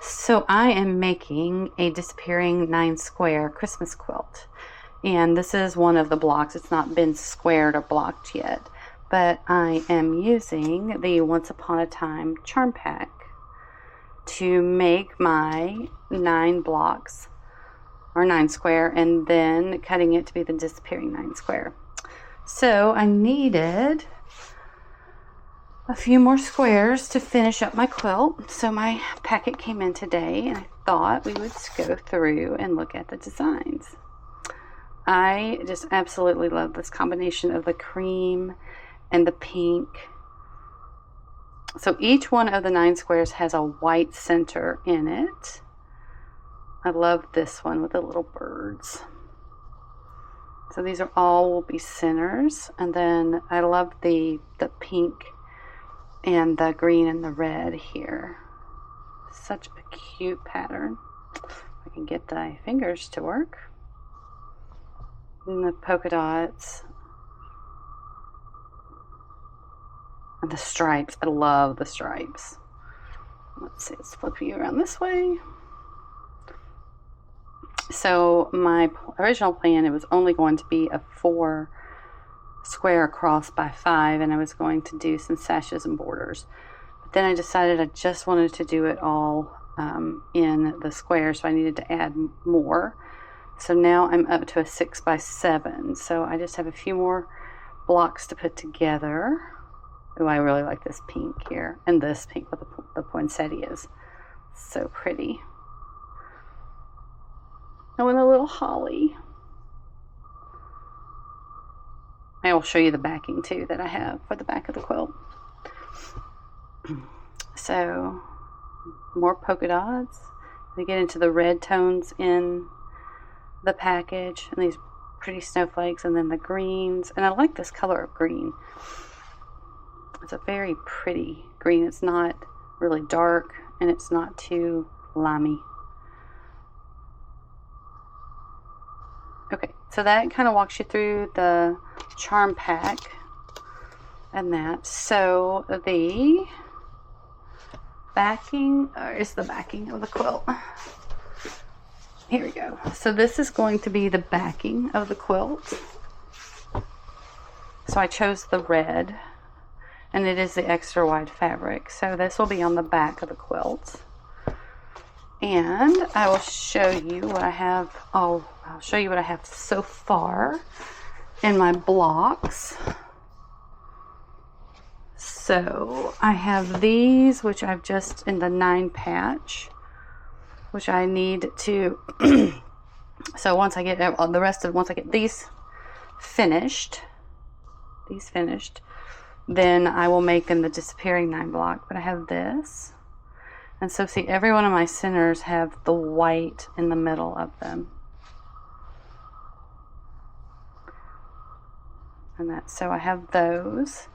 So I am making a disappearing 9 square Christmas quilt, and this is one of the blocks. It's not been squared or blocked yet, but I am using the Once Upon a Time charm pack to make my 9 blocks, or 9 square, and then cutting it to be the disappearing 9 square. So I needed a few more squares to finish up my quilt. So my packet came in today, and I thought we would go through and look at the designs. I just absolutely love this combination of the cream and the pink. So each one of the 9 squares has a white center in it. I love this one with the little birds. So these are all will be centers, and then I love the pink and the green and the red here. Such a cute pattern. I can get the fingers to work. And the polka dots. And the stripes. I love the stripes. Let's see, let's flip you around this way. So my original plan, it was only going to be a 4 square across by 5, and I was going to do some sashes and borders. But then I decided I just wanted to do it all in the square, so I needed to add more. So now I'm up to a 6 by 7. So I just have a few more blocks to put together. Oh, I really like this pink here, and this pink with the poinsettias. So pretty. Oh, and a little holly. I will show you the backing too that I have for the back of the quilt. So more polka dots. We get into the red tones in the package, and these pretty snowflakes, and then the greens. And I like this color of green. It's a very pretty green. It's not really dark, and it's not too limey. Okay, so that kind of walks you through the charm pack and that. So the backing is the backing of the quilt. Here we go. So this is going to be the backing of the quilt. So I chose the red, and it is the extra wide fabric. So this will be on the back of the quilt. And I will show you what I have. I'll show you what I have so far in my blocks. So I have these, which I've just in the 9 patch, which I need to. So once I get the rest of, once I get these finished, then I will make them the disappearing 9 block. But I have this. And so see, every one of my centers have the white in the middle of them. And that, so I have those.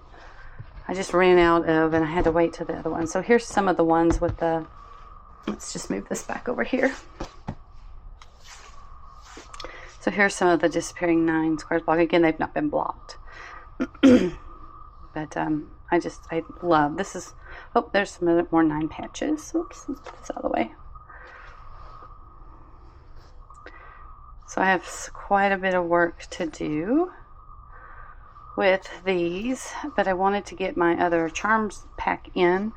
I just ran out of, and I had to wait till the other one. So here's some of the ones with the, let's just move this back over here. So here's some of the disappearing 9 squares block. Again, they've not been blocked. But I love, this is, oh, there's some more 9 patches. Oops, let's put this out of the way. So I have quite a bit of work to do with these, but I wanted to get my other charms pack in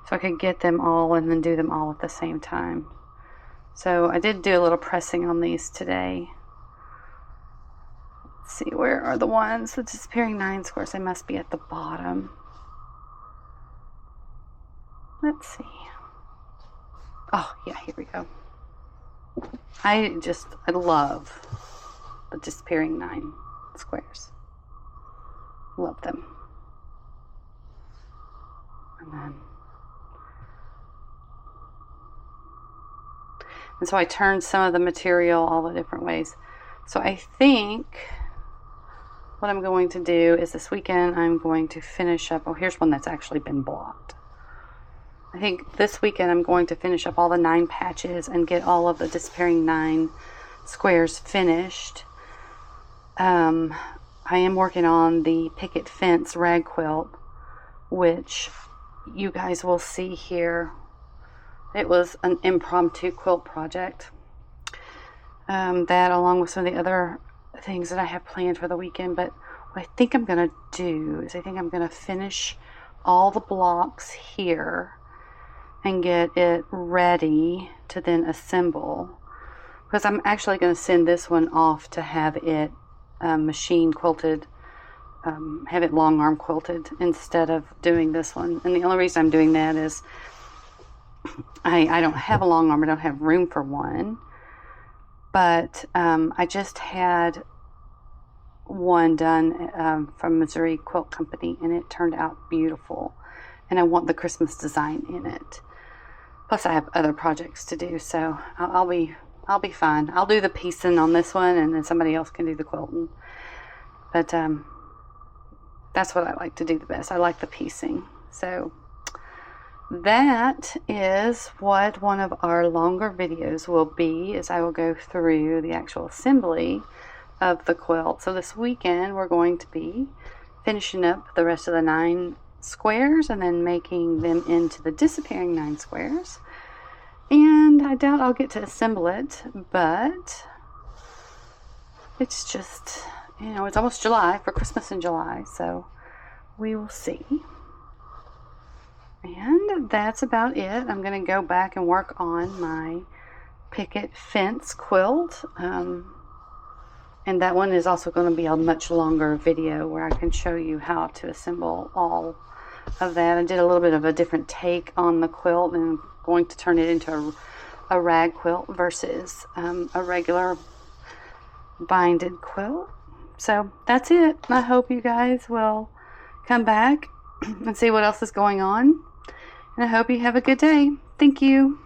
so I could get them all and then do them all at the same time. So I did do a little pressing on these today. Let's see, where are the ones? The disappearing 9 squares, they must be at the bottom. Let's see. Oh, yeah, here we go. I love the disappearing 9 squares. Love them. And so I turned some of the material all the different ways. So I think what I'm going to do is this weekend I'm going to finish up. Oh, here's one that's actually been blocked. I think this weekend I'm going to finish up all the 9 patches and get all of the disappearing 9 squares finished. I am working on the picket fence rag quilt, which you guys will see here It was an impromptu quilt project. That along with some of the other things that I have planned for the weekend. But what I think I'm going to do is I think I'm going to finish all the blocks here and get it ready to then assemble. Because I'm actually going to send this one off to have it machine quilted, have it long arm quilted instead of doing this one. And the only reason I'm doing that is I don't have a long arm. I don't have room for one. But I just had one done from Missouri Quilt Company, and it turned out beautiful. And I want the Christmas design in it. Plus, I have other projects to do, so I'll be fine. I'll do the piecing on this one, and then somebody else can do the quilting. But that's what I like to do the best. I like the piecing. So that is what one of our longer videos will be, as I will go through the actual assembly of the quilt. So this weekend we're going to be finishing up the rest of the 9 squares and then making them into the disappearing 9 squares. And I doubt I'll get to assemble it, but it's just, it's almost July, for Christmas in July, so we will see. And that's about it. I'm going to go back and work on my picket fence quilt. And that one is also going to be a much longer video where I can show you how to assemble all of that. I did a little bit of a different take on the quilt, and I'm going to turn it into a rag quilt versus a regular binded quilt. So that's it. I hope you guys will come back and see what else is going on. And I hope you have a good day. Thank you.